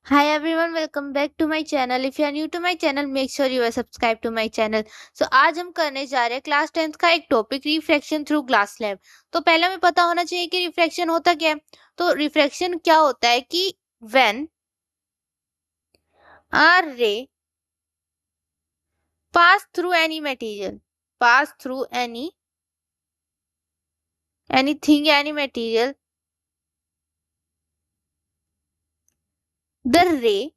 Hi everyone, welcome back to my channel. If you are new to my channel, make sure you are subscribed to my channel. आज हम करने जा रहे हैं class 10th का एक topic refraction through glass slab. तो पहले हमें पता होना चाहिए कि रिफ्रैक्शन होता क्या है। तो रिफ्रैक्शन क्या होता है कि when a ray pass through any material, pass through anything, any material, the ray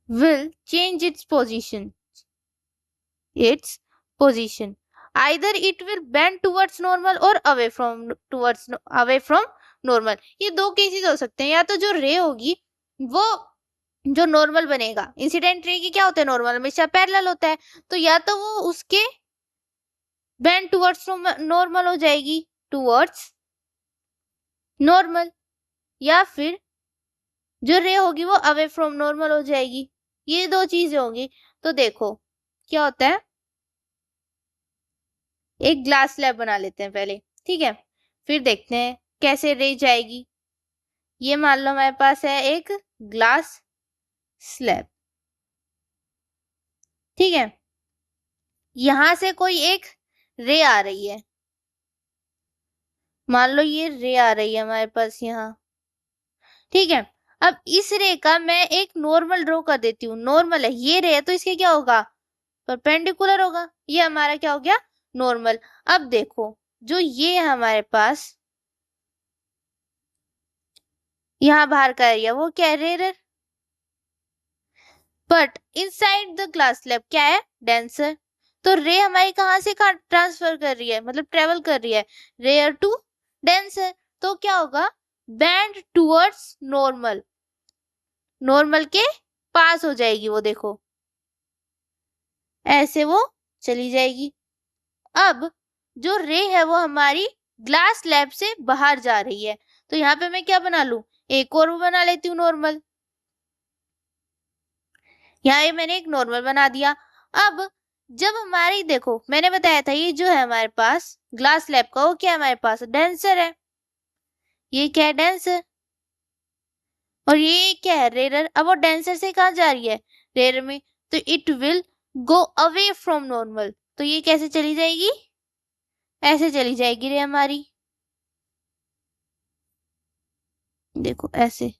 will change its position. Either it will bend towards normal or away from normal. ये दो केसेस हो सकते हैं, या तो जो रे होगी वो जो नॉर्मल बनेगा, इंसिडेंट रे की क्या होता है, नॉर्मल हमेशा पैरेलल होता है, तो या तो वो उसके बेंड टुवर्ड्स नॉर्मल हो जाएगी, टुवर्ड्स नॉर्मल, या फिर जो रे होगी वो अवे फ्रॉम नॉर्मल हो जाएगी। ये दो चीजें होंगी। तो देखो क्या होता है, एक ग्लास स्लैब बना लेते हैं पहले, ठीक है, फिर देखते हैं कैसे रे जाएगी। ये मान लो हमारे पास है एक ग्लास स्लैब, ठीक है, यहां से कोई एक रे आ रही है, मान लो ये रे आ रही है हमारे पास यहाँ, ठीक है। अब इस रे का मैं एक नॉर्मल ड्रॉ कर देती हूँ। नॉर्मल है, ये रे है तो इसके क्या होगा, परपेंडिकुलर होगा। ये हमारा क्या हो गया, नॉर्मल। अब देखो जो ये है हमारे पास यहाँ बाहर का एरिया, वो क्या है, rare, but inside the glass slab क्या है, डेंसर। तो रे हमारी कहाँ से कहाँ ट्रांसफर कर रही है, मतलब ट्रेवल कर रही है, रेयर टू डेंसर। तो क्या होगा, बैंड टुवर्ड्स नॉर्मल, नॉर्मल के पास हो जाएगी वो, देखो ऐसे वो चली जाएगी। अब जो रे है वो हमारी ग्लास स्लैब से बाहर जा रही है, तो यहाँ पे मैं क्या बना लू, एक और वो बना लेती हूँ नॉर्मल। यहाँ ये मैंने एक नॉर्मल बना दिया। अब जब हमारी, देखो मैंने बताया था ये जो है हमारे पास ग्लास स्लैब का, वो क्या है हमारे पास, डेंसर है। ये क्या है, डेंसर, और ये क्या है, रेयर। अब वो डेंसर से कहाँ जा रही है, रेयर में, तो it will go away from normal. तो ये कैसे चली जाएगी, ऐसे चली जाएगी रे हमारी, देखो ऐसे,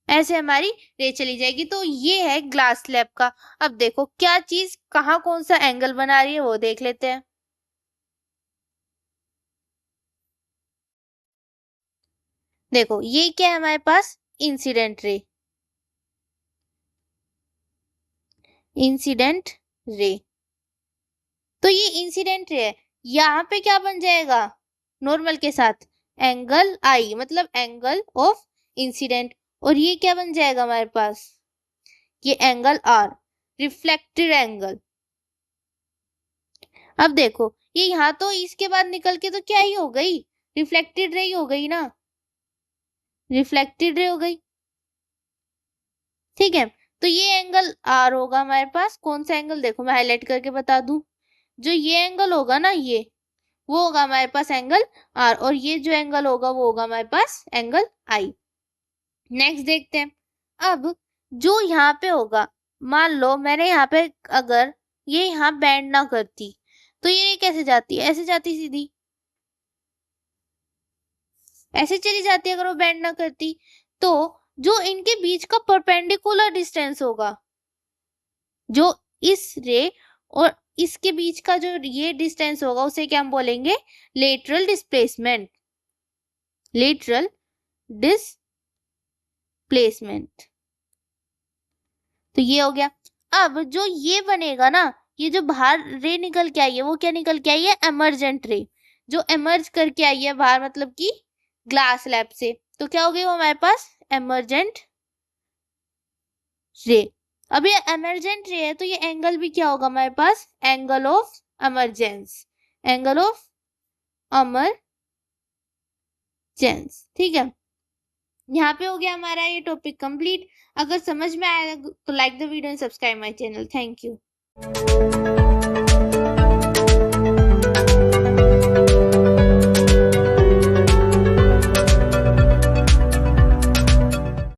ऐसे हमारी रे चली जाएगी। तो ये है ग्लास स्लैब का। अब देखो क्या चीज कहाँ कौन सा एंगल बना रही है वो देख लेते हैं। देखो ये क्या है हमारे पास, इंसिडेंट रे, इंसिडेंट रे। तो ये इंसिडेंट रे है, यहाँ पे क्या बन जाएगा, नॉर्मल के साथ एंगल आई, मतलब एंगल ऑफ इंसिडेंट। और ये क्या बन जाएगा हमारे पास, ये एंगल आर, रिफ्लेक्टेड एंगल। अब देखो ये यहाँ तो इसके बाद निकल के तो क्या ही हो गई, रिफ्लेक्टेड रे ही हो गई ना, रिफ्लेक्टेड रे हो गई, ठीक है। तो ये एंगल आर होगा हमारे पास। कौन सा एंगल, देखो मैं हाईलाइट करके बता दूं, जो ये एंगल होगा ना, ये वो होगा हमारे पास एंगल आर, और ये जो एंगल होगा वो होगा हमारे पास एंगल आई। नेक्स्ट देखते हैं। अब जो यहाँ पे होगा, मान लो मैंने यहाँ पे, अगर ये यहाँ बैंड ना करती तो ये कैसे जाती, ऐसे जाती सीधी, ऐसे चली जाती अगर वो बैंड ना करती। तो जो इनके बीच का परपेंडिकुलर डिस्टेंस होगा, जो इस रे और इसके बीच का जो ये डिस्टेंस होगा, उसे क्या हम बोलेंगे, लेटरल डिस्प्लेसमेंट, लेटरल डिस्प्लेसमेंट। तो ये हो गया। अब जो ये बनेगा ना, ये जो बाहर रे निकल के आई है वो क्या निकल के आई है, एमर्जेंट रे, जो एमर्ज करके आई है बाहर, मतलब कि ग्लास स्लैब से। तो क्या हो गई वो हमारे पास, एमर्जेंट रे। अब ये एमर्जेंट रे है तो ये एंगल भी क्या होगा हमारे पास, angle of emergence, angle of emergence, ठीक है। यहाँ पे हो गया हमारा ये टॉपिक कंप्लीट। अगर समझ में आया तो like the video and subscribe my channel. Thank you.